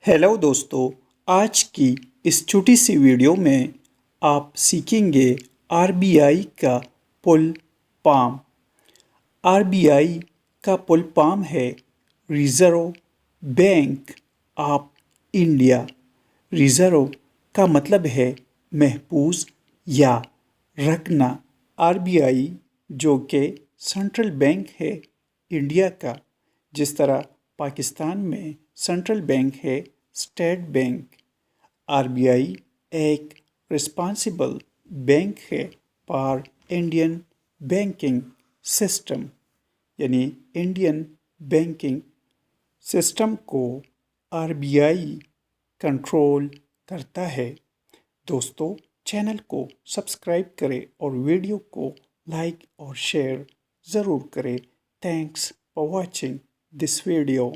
Hello دوستو، آج کی اس چھوٹی سی ویڈیو میں آپ سیکھیں گے آر بی آئی کا فل فارم۔ آر بی آئی کا فل فارم ہے reserve bank of India. Reserve کا مطلب ہے محفوظ یا رکھنا۔ آر بی آئی جو کہ سینٹرل بینک ہے انڈیا کا، جس طرح پاکستان میں سینٹرل بینک ہے اسٹیٹ بینک۔ آر بی آئی ایک رسپانسیبل بینک ہے فار انڈین بینکنگ سسٹم، یعنی انڈین بینکنگ سسٹم کو آر بی آئی کنٹرول کرتا ہے۔ دوستو، چینل کو سبسکرائب کریں اور ویڈیو کو لائک اور شیئر ضرور کریں۔ Thanks for watching this video.